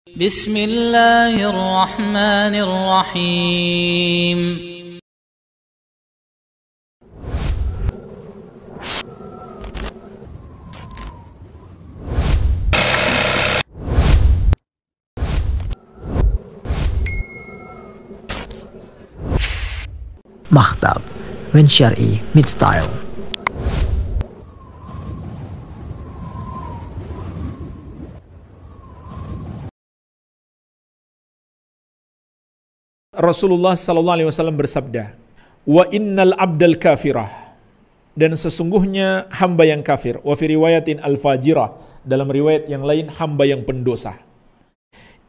بسم الله الرحمن الرحيم Makhtab, when Syar'i meets style. Rasulullah sallallahu alaihi wasallam bersabda, "Wa innal abdal kafirah." Dan sesungguhnya hamba yang kafir, wa fi riwayatin al-fajirah, dalam riwayat yang lain hamba yang pendosa.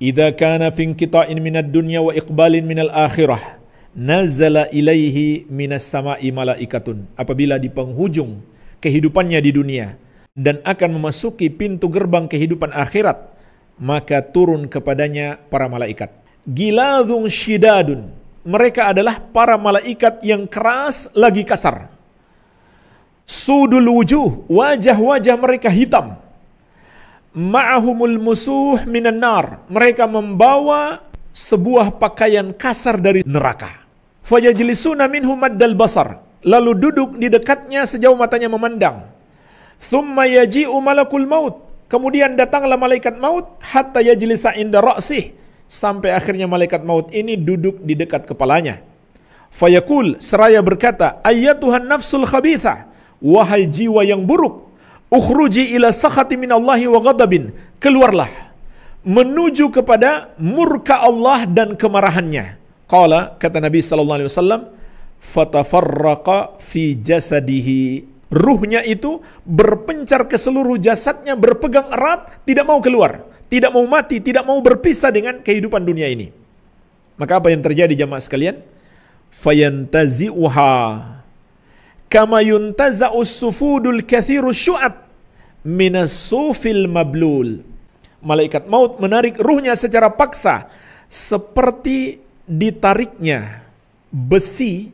Idza kana fi inqita'in minad dunya wa iqbalin minal akhirah, nazala ilaihi minas sama'i malaikatun. Apabila di penghujung kehidupannya di dunia dan akan memasuki pintu gerbang kehidupan akhirat, maka turun kepadanya para malaikat. Giladun syidadun, mereka adalah para malaikat yang keras lagi kasar. Sudul wujuh, wajah-wajah mereka hitam. Ma'ahumul musuh minan nar, mereka membawa sebuah pakaian kasar dari neraka. Fayajlisuna minhu maddal basar, lalu duduk di dekatnya sejauh matanya memandang. Thumma yaji'u malakul maut, kemudian datanglah malaikat maut, hatta yajlisa inda ra'sih, sampai akhirnya malaikat maut ini duduk di dekat kepalanya. Fayaqul, seraya berkata, ayyatuhan nafsul khabithah, wahai jiwa yang buruk, ukhruji ila sakhati minallahi wa ghadabin, keluarlah menuju kepada murka Allah dan kemarahannya. Qala, kata Nabi sallallahu alaihi wasallam, fatafarraqa fi jasadihi, ruhnya itu berpencar ke seluruh jasadnya, berpegang erat, tidak mau keluar, tidak mau mati, tidak mau berpisah dengan kehidupan dunia ini. Maka apa yang terjadi jamaah sekalian? Fayantazi'uha kama yuntaza'us sufudul kathiru syu'ab minas sufil mablul. Malaikat maut menarik ruhnya secara paksa, seperti ditariknya besi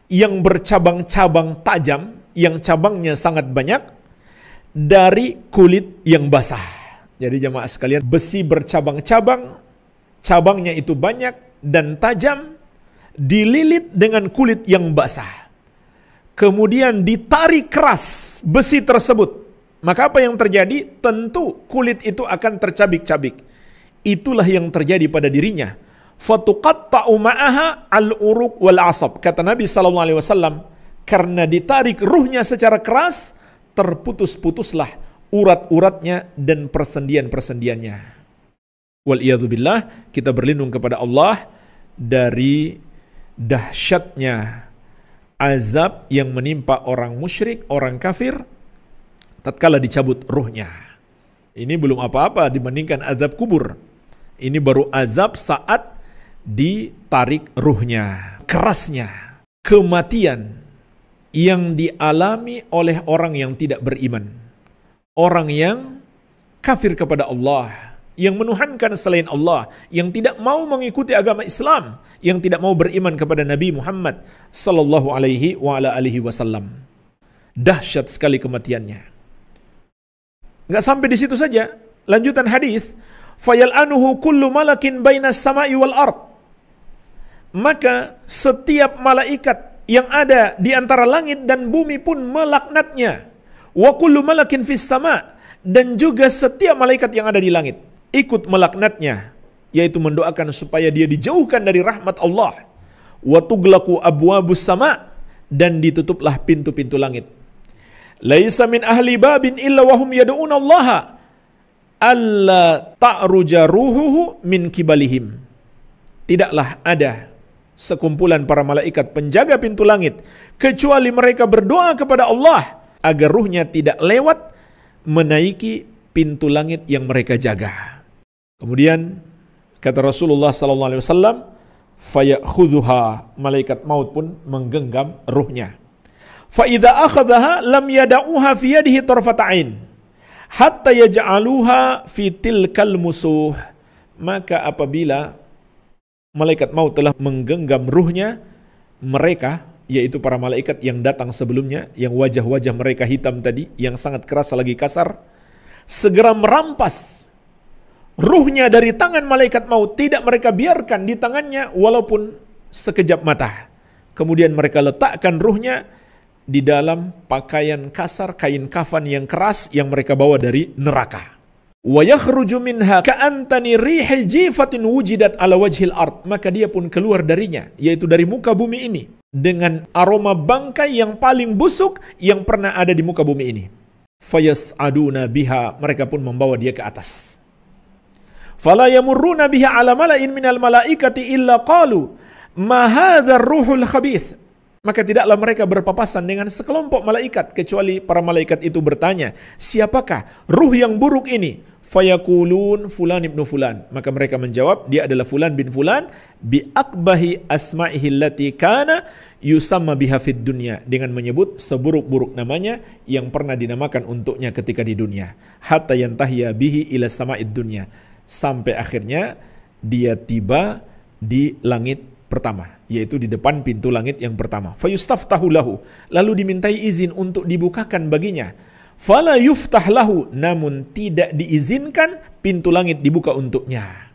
yang bercabang-cabang tajam, yang cabangnya sangat banyak, dari kulit yang basah. Jadi jamaah sekalian, besi bercabang-cabang, cabangnya itu banyak dan tajam, dililit dengan kulit yang basah. Kemudian ditarik keras besi tersebut. Maka apa yang terjadi? Tentu kulit itu akan tercabik-cabik. Itulah yang terjadi pada dirinya. Fatuqatta'u ma'aha al-uruq wal asab. Kata Nabi SAW, karena ditarik ruhnya secara keras, terputus-putuslah urat-uratnya dan persendian-persendiannya. Wal'iyadzubillah, kita berlindung kepada Allah dari dahsyatnya azab yang menimpa orang musyrik, orang kafir, tatkala dicabut ruhnya. Ini belum apa-apa dibandingkan azab kubur. Ini baru azab saat ditarik ruhnya. Kerasnya kematian yang dialami oleh orang yang tidak beriman, orang yang kafir kepada Allah, yang menuhankan selain Allah, yang tidak mau mengikuti agama Islam, yang tidak mau beriman kepada Nabi Muhammad sallallahu alaihi wa ala alihi wasallam. Dahsyat sekali kematiannya. Enggak sampai di situ saja. Lanjutan hadis, fayal'anuhu kullu malakin bainas sama'i wal ard. Maka setiap malaikat yang ada di antara langit dan bumi pun melaknatnya. Wa kullu malakin fis sama', dan juga setiap malaikat yang ada di langit ikut melaknatnya, yaitu mendoakan supaya dia dijauhkan dari rahmat Allah. Wa tughlaqu abwabus sama', dan ditutuplah pintu-pintu langit. Laisa min ahli babin illa wahum yad'una Allah alla ta'ruja ruhuhu min kibalihim. Tidaklah ada sekumpulan para malaikat penjaga pintu langit kecuali mereka berdoa kepada Allah agar ruhnya tidak lewat menaiki pintu langit yang mereka jaga. Kemudian kata Rasulullah sallallahu alaihi wasallam, fayakhudhuha, malaikat maut pun menggenggam ruhnya. Fa idza akhadhaha lam yada'uha fi yadihi tarfata'ain hatta yaj'aluha fi tilkal musuh. Maka apabila malaikat maut telah menggenggam ruhnya, mereka, yaitu para malaikat yang datang sebelumnya, yang wajah-wajah mereka hitam tadi, yang sangat keras lagi kasar, segera merampas ruhnya dari tangan malaikat maut tidak mereka biarkan di tangannya walaupun sekejap mata. Kemudian mereka letakkan ruhnya di dalam pakaian kasar, kain kafan yang keras yang mereka bawa dari neraka. Wa yakhruju minha ka'antani rihil jifatin wujidat ala wajhil ard. Maka dia pun keluar darinya, yaitu dari muka bumi ini, dengan aroma bangkai yang paling busuk yang pernah ada di muka bumi ini. Fayas'aduna biha, mereka pun membawa dia ke atas. Fala yamurruna biha ala mala'in minal malaikati illa qalu ma hadzal ruhul khabith. Maka tidaklah mereka berpapasan dengan sekelompok malaikat kecuali para malaikat itu bertanya, siapakah ruh yang buruk ini? Fayaqulun fulan ibnu fulan. Maka mereka menjawab, dia adalah fulan bin fulan bi akbahi asma'ihi allati kana yusamma biha fid dunya, dengan menyebut seburuk-buruk namanya yang pernah dinamakan untuknya ketika di dunia. Hatta yantahiya bihi ila sama'id dunya, sampai akhirnya dia tiba di langit pertama, yaitu di depan pintu langit yang pertama. Fayustaftahu lahu, lalu dimintai izin untuk dibukakan baginya. Fala yuftah lahu, namun tidak diizinkan pintu langit dibuka untuknya.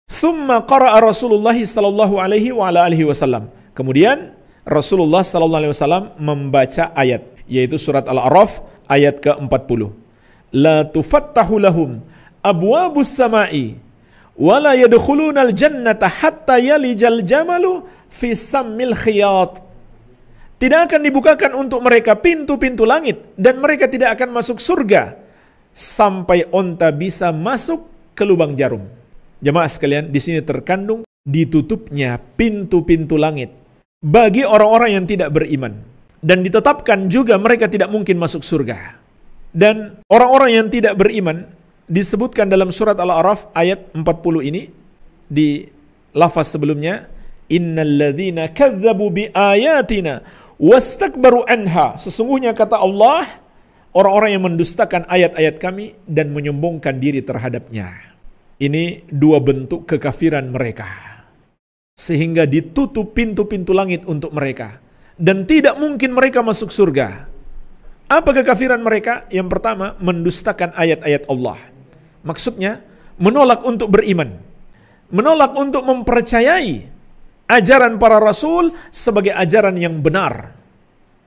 Summa qara'a Rasulullah sallallahu alaihi wa ala alihi wasallam. Kemudian Rasulullah sallallahu alaihi wasallam membaca ayat, yaitu surat Al-A'raf ayat ke-40. La tufattahu lahum abwabus samai wa la yadkhulunal jannata hatta yalijal jamalu fi sammil khiyat. Tidak akan dibukakan untuk mereka pintu-pintu langit dan mereka tidak akan masuk surga sampai onta bisa masuk ke lubang jarum. Jemaah sekalian, di sini terkandung ditutupnya pintu-pintu langit bagi orang-orang yang tidak beriman, dan ditetapkan juga mereka tidak mungkin masuk surga. Dan orang-orang yang tidak beriman disebutkan dalam surat Al-A'raf ayat 40 ini di lafaz sebelumnya, innalladzina kadzdzabu biayatina wastakbaru anha. Sesungguhnya kata Allah, orang-orang yang mendustakan ayat-ayat kami dan menyombongkan diri terhadapnya. Ini dua bentuk kekafiran mereka, sehingga ditutup pintu-pintu langit untuk mereka dan tidak mungkin mereka masuk surga. Apa kekafiran mereka? Yang pertama, mendustakan ayat-ayat Allah. Maksudnya menolak untuk beriman, menolak untuk mempercayai ajaran para rasul sebagai ajaran yang benar.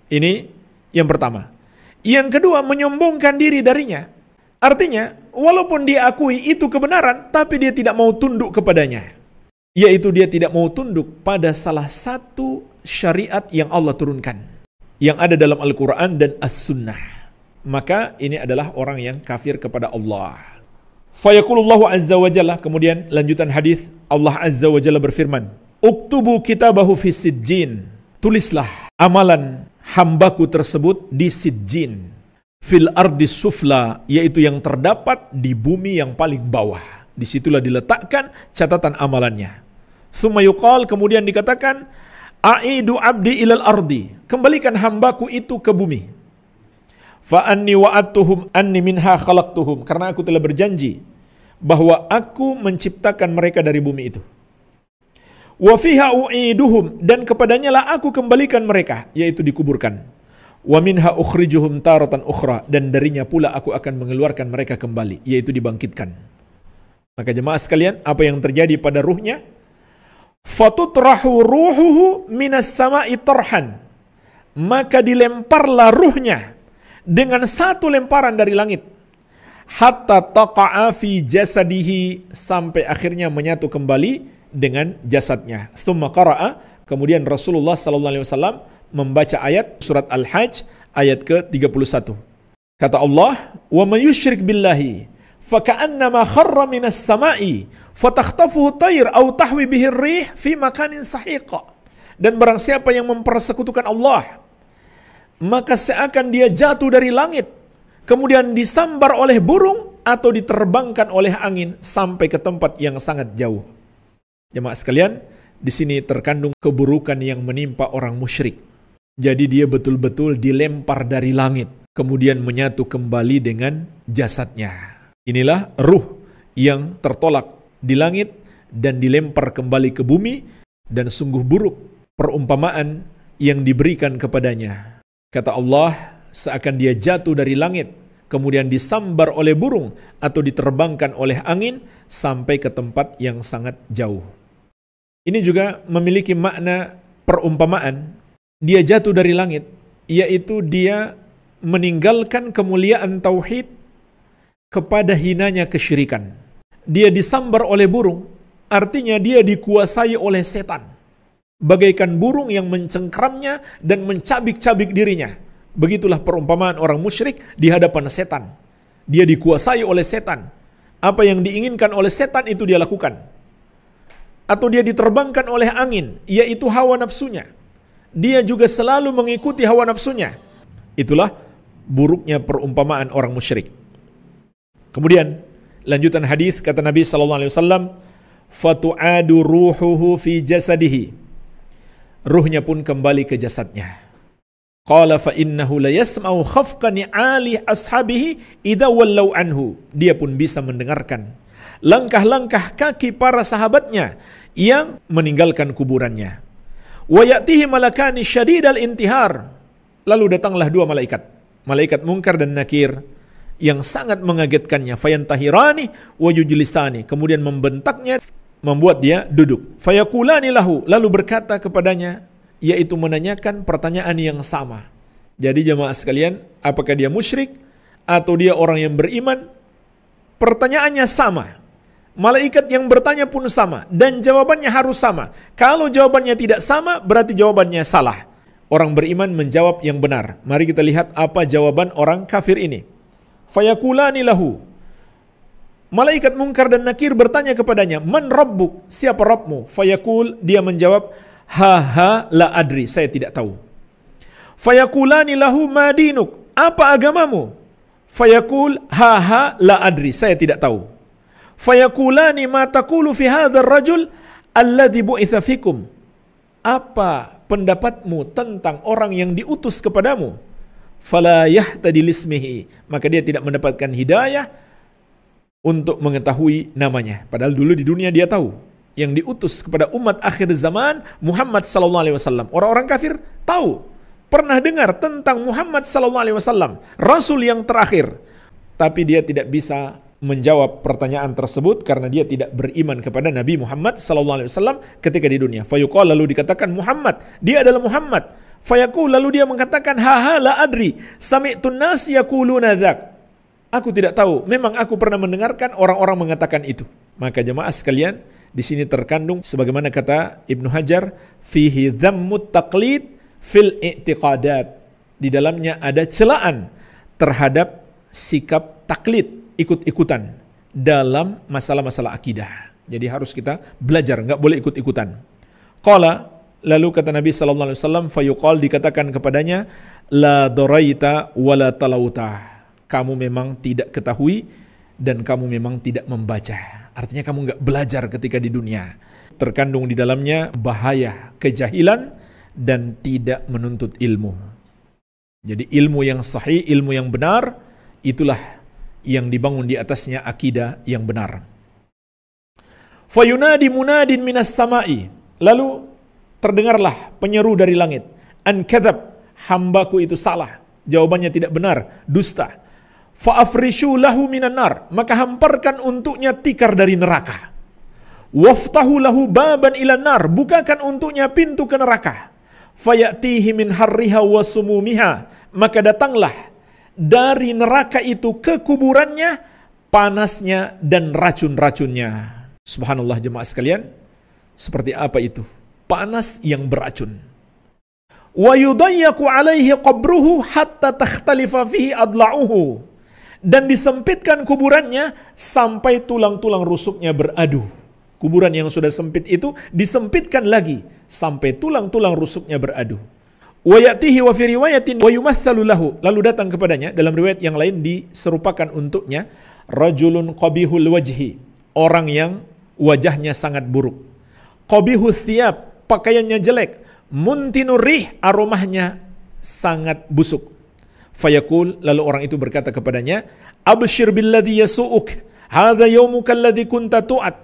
Ini yang pertama. Yang kedua, menyombongkan diri darinya. Artinya, walaupun dia akui itu kebenaran, tapi dia tidak mau tunduk kepadanya. Yaitu dia tidak mau tunduk pada salah satu syariat yang Allah turunkan, yang ada dalam Al-Quran dan As-Sunnah. Maka ini adalah orang yang kafir kepada Allah. Fayaqulullahu azza wa jalla, kemudian lanjutan hadis, Allah azza wa jalla berfirman, uktubu kitabahu fi sijjin, tulislah amalan hambaku tersebut di sijjin, fil ardi sufla, yaitu yang terdapat di bumi yang paling bawah. Disitulah diletakkan catatan amalannya. Tsumma yuqal, kemudian dikatakan, aidu abdi ilal ardi, kembalikan hambaku itu ke bumi. Fa anni wa'adtuhum anni minha khalaqtuhum, karena aku telah berjanji bahwa aku menciptakan mereka dari bumi itu. Wa fiha u'iduhum, dan kepadanya lah aku kembalikan mereka, yaitu dikuburkan. Wa minha ukhrijuhum taratan ukhra, dan darinya pula aku akan mengeluarkan mereka kembali, yaitu dibangkitkan. Maka jemaah sekalian, apa yang terjadi pada ruhnya? Fatutrahu ruhuhu minas sama'i tarhan, maka dilemparlah ruhnya dengan satu lemparan dari langit, hatta taqa'a fi jasadihi, sampai akhirnya menyatu kembali dengan jasadnya. Tsumma qara'a, kemudian Rasulullah sallallahu alaihi wasallam membaca ayat surat Al-Hajj ayat ke-31. Kata Allah, "Wa may yusyrik billahi faka'annama kharra minas sama'i fatakhtafuhu tayr aw tahwi bihi ar-rih fi makanin sahiqa." Dan barang siapa yang mempersekutukan Allah, maka seakan dia jatuh dari langit, kemudian disambar oleh burung atau diterbangkan oleh angin sampai ke tempat yang sangat jauh. Jemaah sekalian, di sini terkandung keburukan yang menimpa orang musyrik. Jadi dia betul-betul dilempar dari langit, kemudian menyatu kembali dengan jasadnya. Inilah ruh yang tertolak di langit dan dilempar kembali ke bumi, dan sungguh buruk perumpamaan yang diberikan kepadanya. Kata Allah, seakan dia jatuh dari langit, kemudian disambar oleh burung atau diterbangkan oleh angin sampai ke tempat yang sangat jauh. Ini juga memiliki makna perumpamaan. Dia jatuh dari langit, yaitu dia meninggalkan kemuliaan tauhid kepada hinanya kesyirikan. Dia disambar oleh burung, artinya dia dikuasai oleh setan. Bagaikan burung yang mencengkramnya dan mencabik-cabik dirinya. Begitulah perumpamaan orang musyrik di hadapan setan. Dia dikuasai oleh setan. Apa yang diinginkan oleh setan itu dia lakukan. Atau dia diterbangkan oleh angin, yaitu hawa nafsunya. Dia juga selalu mengikuti hawa nafsunya. Itulah buruknya perumpamaan orang musyrik. Kemudian lanjutan hadis kata Nabi SAW, fatu'adu ruhuhu fi jasadihi. Ruhnya pun kembali ke jasadnya. Qala fa innahu la yasma'u khafqa ni'ali ashabihi idza wallau anhu. Dia pun bisa mendengarkan langkah-langkah kaki para sahabatnya yang meninggalkan kuburannya. Wa ya'tihi malakani syadidal intihar. Lalu datanglah dua malaikat, malaikat Munkar dan Nakir, yang sangat mengagetkannya. Fayantahirani wa yujlisani. Kemudian membentaknya, membuat dia duduk. Fayakulani lahu, lalu berkata kepadanya, yaitu menanyakan pertanyaan yang sama. Jadi jemaah sekalian, apakah dia musyrik atau dia orang yang beriman? Pertanyaannya sama. Malaikat yang bertanya pun sama dan jawabannya harus sama. Kalau jawabannya tidak sama, berarti jawabannya salah. Orang beriman menjawab yang benar. Mari kita lihat apa jawaban orang kafir ini. Fayakulani lahu. Malaikat Munkar dan Nakir bertanya kepadanya, man rabbuk? Siapa Rabbmu? Fayakul, dia menjawab, ha la adri, saya tidak tahu. Fayakulani lahu ma dinuk? Apa agamamu? Fayakul, ha la adri, saya tidak tahu. Fayakulani ma taqulu fi hadzal rajul alladhi bu'itsa fikum? Apa pendapatmu tentang orang yang diutus kepadamu? Fala yahtadi lismihi, maka dia tidak mendapatkan hidayah untuk mengetahui namanya. Padahal dulu di dunia dia tahu. Yang diutus kepada umat akhir zaman Muhammad SAW. Orang-orang kafir tahu, pernah dengar tentang Muhammad SAW, Rasul yang terakhir. Tapi dia tidak bisa menjawab pertanyaan tersebut karena dia tidak beriman kepada Nabi Muhammad SAW ketika di dunia. Fayuqal, lalu dikatakan Muhammad, dia adalah Muhammad. Fayaqul, lalu dia mengatakan ha la adri sami'tun nas yaquluna dzak. Aku tidak tahu, memang aku pernah mendengarkan orang-orang mengatakan itu. Maka jemaah sekalian, di sini terkandung sebagaimana kata Ibnu Hajar, fihi dhammut taqlid fil i'tiqadat. Di dalamnya ada celaan terhadap sikap taklid, ikut-ikutan dalam masalah-masalah akidah. Jadi harus kita belajar, enggak boleh ikut-ikutan. Qala, lalu kata Nabi sallallahu alaihi wasallam, fayuqal, dikatakan kepadanya, la daraita wala talauta. Kamu memang tidak ketahui dan kamu memang tidak membaca. Artinya kamu enggak belajar ketika di dunia. Terkandung di dalamnya bahaya kejahilan dan tidak menuntut ilmu. Jadi ilmu yang sahih, ilmu yang benar, itulah yang dibangun di atasnya akidah yang benar. Fayunadi munadin minas samai. Lalu terdengarlah penyeru dari langit. An kadzab, hambaku itu salah. Jawabannya tidak benar, dusta. Fa'afrishu lahu minan nar, maka hamparkan untuknya tikar dari neraka. Waftahu lahu baban ilan nar, bukakan untuknya pintu ke neraka. Fayatihi min harriha wa sumumiha, maka datanglah dari neraka itu ke kuburannya panasnya dan racun-racunnya. Subhanallah jemaah sekalian, seperti apa itu? Panas yang beracun. Wa yudayyaku alaihi qabruhu hatta takhtalifa fihi adla'uhu. Dan disempitkan kuburannya sampai tulang-tulang rusuknya beradu. Kuburan yang sudah sempit itu disempitkan lagi sampai tulang-tulang rusuknya beradu. Wa ya'tihi wa fi riwayatin wa yumatsalu lahu. Lalu datang kepadanya dalam riwayat yang lain diserupakan untuknya rajulun qabihul wajhi, orang yang wajahnya sangat buruk. Qabihus thiyab, pakaiannya jelek. Muntinur rih, aromanya sangat busuk. Fayaqul, lalu orang itu berkata kepadanya, abshir billadhi yasu'uk, hadha yawmuka alladhi kunta tu'ad.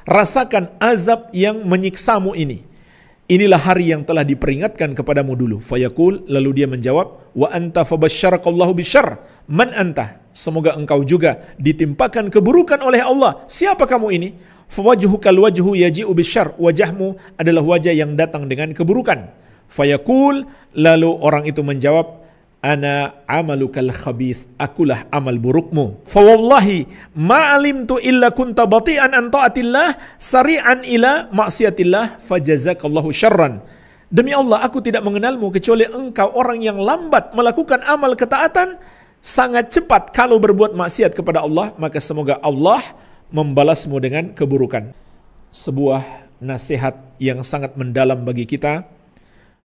Rasakan azab yang menyiksamu ini. Inilah hari yang telah diperingatkan kepadamu dulu. Fayaqul, lalu dia menjawab, wa anta fabasyarakallahu bisyarr. Man anta? semoga engkau juga ditimpakan keburukan oleh Allah. Siapa kamu ini? Fawajhukal wajhu yaji'u bisyarr, wajahmu adalah wajah yang datang dengan keburukan. Fayaqul, lalu orang itu menjawab, ana amalukal khabith, akulah amal burukmu. Fawallahi ma alimtu illa kunta bati'an an ta'atillah sari'an ila maksiatillah fajazakallahu syarran. Demi Allah, aku tidak mengenalmu kecuali engkau orang yang lambat melakukan amal ketaatan, sangat cepat kalau berbuat maksiat kepada Allah, maka semoga Allah membalasmu dengan keburukan. Sebuah nasihat yang sangat mendalam bagi kita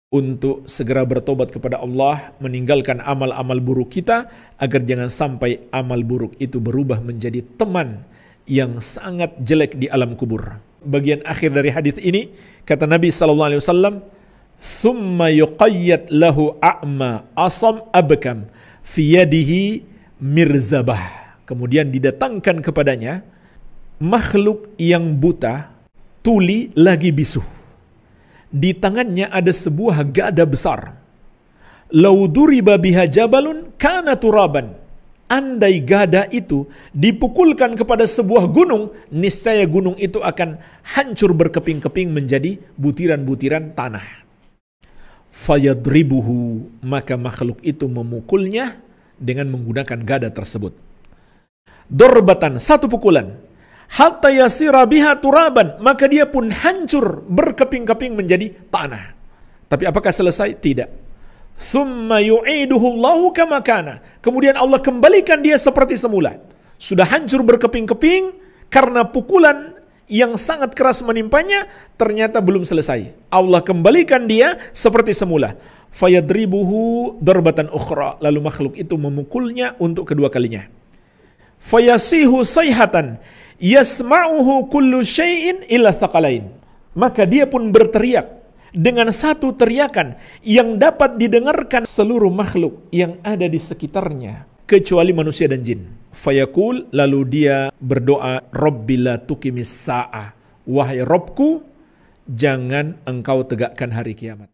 untuk segera bertobat kepada Allah, meninggalkan amal-amal buruk kita, agar jangan sampai amal buruk itu berubah menjadi teman yang sangat jelek di alam kubur. Bagian akhir dari hadis ini, kata Nabi SAW, "Thumma yuqayyad lahu a'ma asam abkam fi yadihi mirzabah." Kemudian didatangkan kepadanya makhluk yang buta, tuli lagi bisuh. Di tangannya ada sebuah gada besar. Lau duriba biha jabalun kana turaban. Andai gada itu dipukulkan kepada sebuah gunung, niscaya gunung itu akan hancur berkeping-keping menjadi butiran-butiran tanah. Fayadribuhu, maka makhluk itu memukulnya dengan menggunakan gada tersebut. Dorbatan, satu pukulan. Hatta yasira biha turaban, maka dia pun hancur berkeping-keping menjadi tanah. Tapi apakah selesai? Tidak. Tsumma yu'iduhu Allahu kama kana. Kemudian Allah kembalikan dia seperti semula. Sudah hancur berkeping-keping karena pukulan yang sangat keras menimpanya, ternyata belum selesai. Allah kembalikan dia seperti semula. Fayadribuhu darbatan ukhra, lalu makhluk itu memukulnya untuk kedua kalinya. Fayasihu sayhatan yasma'uhu kullu syai'in illa thaqalain. Maka dia pun berteriak dengan satu teriakan yang dapat didengarkan seluruh makhluk yang ada di sekitarnya kecuali manusia dan jin. Fayaqul, lalu dia berdoa, Rabbi la tuqimis sa'ah, wahai Rabbku, jangan engkau tegakkan hari kiamat.